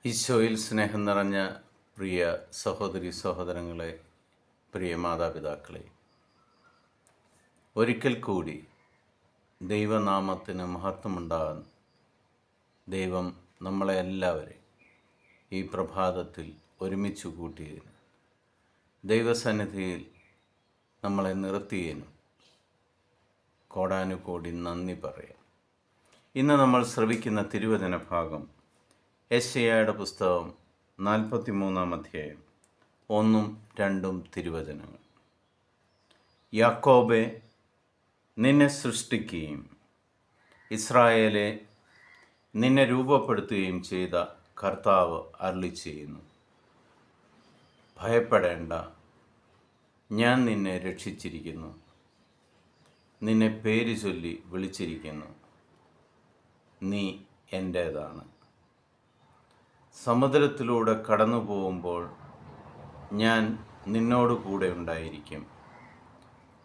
ഈശോയിൽ സ്നേഹം നിറഞ്ഞ പ്രിയ സഹോദരി സഹോദരങ്ങളെ, പ്രിയ മാതാപിതാക്കളെ, ഒരിക്കൽ കൂടി ദൈവനാമത്തിന് മഹത്വമുണ്ടാകാൻ ദൈവം നമ്മളെ എല്ലാവരെയും ഈ പ്രഭാതത്തിൽ ഒരുമിച്ച് കൂട്ടിയതിന്, ദൈവസന്നിധിയിൽ നമ്മളെ നിർത്തിയതിനും കോടാനുകോടി നന്ദി പറയാം. ഇന്ന് നമ്മൾ ശ്രവിക്കുന്ന തിരുവചന ഭാഗം യെശയ്യായുടെ പുസ്തകം 43-ാം അധ്യായം 1-2 തിരുവചനങ്ങൾ. യാക്കോബേ, നിന്നെ സൃഷ്ടിക്കുകയും ഇസ്രായേലെ നിന്നെ രൂപപ്പെടുത്തുകയും ചെയ്ത കർത്താവ് അരുളിച്ചെയ്യുന്നു, ഭയപ്പെടേണ്ട, ഞാൻ നിന്നെ രക്ഷിച്ചിരിക്കുന്നു, നിന്നെ പേര് ചൊല്ലി വിളിച്ചിരിക്കുന്നു, നീ എൻ്റേതാണ്. സമുദ്രത്തിലൂടെ കടന്നു പോകുമ്പോൾ ഞാൻ നിന്നോട് കൂടെ ഉണ്ടായിരിക്കും,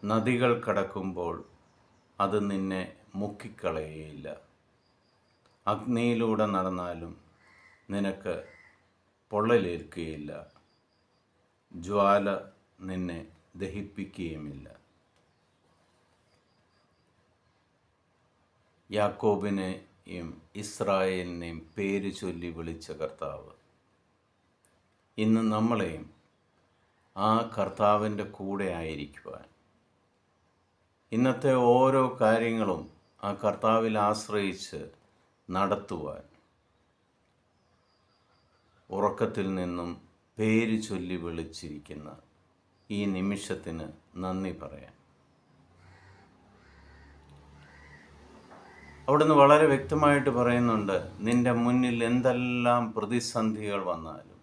നദികൾ കടക്കുമ്പോൾ അത് നിന്നെ മുക്കിക്കളയുകയില്ല, അഗ്നിയിലൂടെ നടന്നാലും നിനക്ക് പൊള്ളലേൽക്കുകയില്ല, ജ്വാല നിന്നെ ദഹിപ്പിക്കുകയുമില്ല. യാക്കോബിനെയും ഇസ്രായേലിനെയും പേര് ചൊല്ലി വിളിച്ച കർത്താവ് ഇന്ന് നമ്മളെയും ആ കർത്താവിൻ്റെ കൂടെ ആയിരിക്കുവാൻ, ഇന്നത്തെ ഓരോ കാര്യങ്ങളും ആ കർത്താവിൽ ആശ്രയിച്ച് നടത്തുവാൻ, ഉറക്കത്തിൽ നിന്നും പേര് ചൊല്ലി വിളിച്ചിരിക്കുന്ന ഈ നിമിഷത്തിന് നന്ദി പറയാം. അവിടുന്ന് വളരെ വ്യക്തമായിട്ട് പറയുന്നുണ്ട്, നിന്റെ മുന്നിൽ എന്തെല്ലാം പ്രതിസന്ധികൾ വന്നാലും,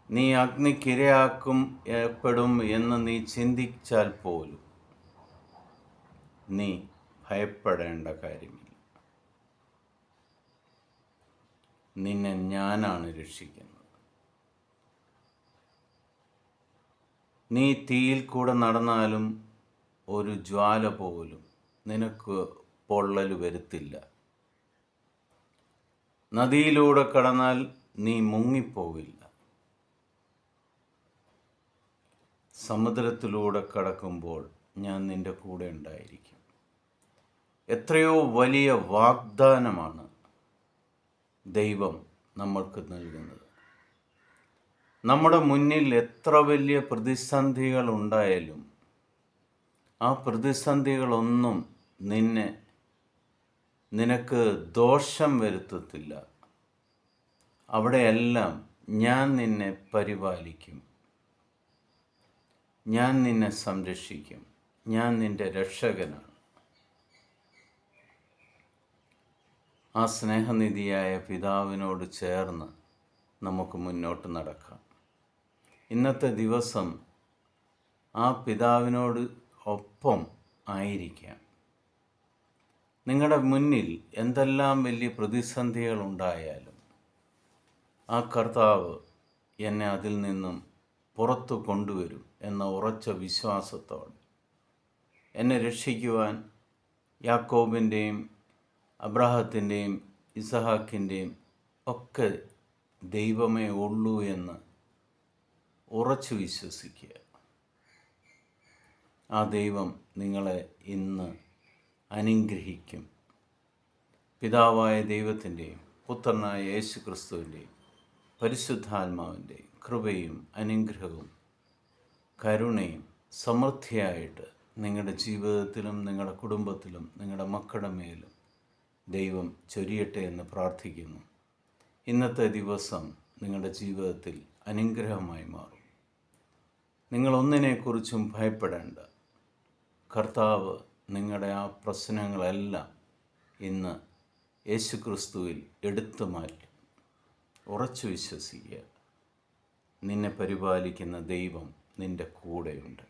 നീ അഗ്നിക്കിരയാക്കപ്പെടും എന്ന് നീ ചിന്തിച്ചാൽ പോലും നീ ഭയപ്പെടേണ്ട കാര്യമില്ല. നിന്നെ ഞാനാണ് രക്ഷിക്കുന്നത്. നീ തീയിൽ കൂടെ നടന്നാലും ഒരു ജ്വാല പോലും നിനക്ക് പൊള്ളൽ വരുത്തില്ല. നദിയിലൂടെ കടന്നാൽ നീ മുങ്ങിപ്പോവില്ല. സമുദ്രത്തിലൂടെ കടക്കുമ്പോൾ ഞാൻ നിൻ്റെ കൂടെ ഉണ്ടായിരിക്കും. എത്രയോ വലിയ വാഗ്ദാനമാണ് ദൈവം നമ്മൾക്ക് നൽകുന്നത്. നമ്മുടെ മുന്നിൽ എത്ര വലിയ പ്രതിസന്ധികൾ ഉണ്ടായാലും ആ പ്രതിസന്ധികളൊന്നും നിനക്ക് ദോഷം വരുത്തത്തില്ല. അവിടെയെല്ലാം ഞാൻ നിന്നെ പരിപാലിക്കും, ഞാൻ നിന്നെ സംരക്ഷിക്കും, ഞാൻ നിൻ്റെ രക്ഷകനാണ്. ആ സ്നേഹനിധിയായ പിതാവിനോട് ചേർന്ന് നമുക്ക് മുന്നോട്ട് നടക്കാം. ഇന്നത്തെ ദിവസം ആ പിതാവിനോട് ഒപ്പം ആയിരിക്കാം. നിങ്ങളുടെ മുന്നിൽ എന്തെല്ലാം വലിയ പ്രതിസന്ധികൾ ഉണ്ടായാലും ആ കർത്താവ് എന്നെ അതിൽ നിന്നും പുറത്തു കൊണ്ടുവരും എന്ന ഉറച്ച വിശ്വാസത്തോടെ എന്നെ രക്ഷിക്കുവാൻ യാക്കോബിൻ്റെയും അബ്രാഹത്തിൻ്റെയും ഇസഹാക്കിൻ്റെയും ഒക്കെ ദൈവമേ ഉള്ളൂ എന്ന് ഉറച്ചു വിശ്വസിക്കുക. ആ ദൈവം നിങ്ങളെ ഇന്ന് അനുഗ്രഹിക്കും. പിതാവായ ദൈവത്തിൻ്റെയും പുത്രനായ യേശു ക്രിസ്തുവിൻ്റെയും പരിശുദ്ധാത്മാവിൻ്റെയും കൃപയും അനുഗ്രഹവും കരുണയും സമൃദ്ധിയായിട്ട് നിങ്ങളുടെ ജീവിതത്തിലും നിങ്ങളുടെ കുടുംബത്തിലും നിങ്ങളുടെ മക്കളുടെ മേലും ദൈവം ചൊരിയട്ടെ എന്ന് പ്രാർത്ഥിക്കുന്നു. ഇന്നത്തെ ദിവസം നിങ്ങളുടെ ജീവിതത്തിൽ അനുഗ്രഹമായി മാറും. നിങ്ങളൊന്നിനെക്കുറിച്ചും ഭയപ്പെടേണ്ട. കർത്താവ് നിങ്ങളുടെ ആ പ്രശ്നങ്ങളെല്ലാം ഇന്ന് യേശുക്രിസ്തുവിൽ എടുത്തു മാറ്റും. ഉറച്ചു വിശ്വസിക്കുക. നിന്നെ പരിപാലിക്കുന്ന ദൈവം നിൻ്റെ കൂടെയുണ്ട്.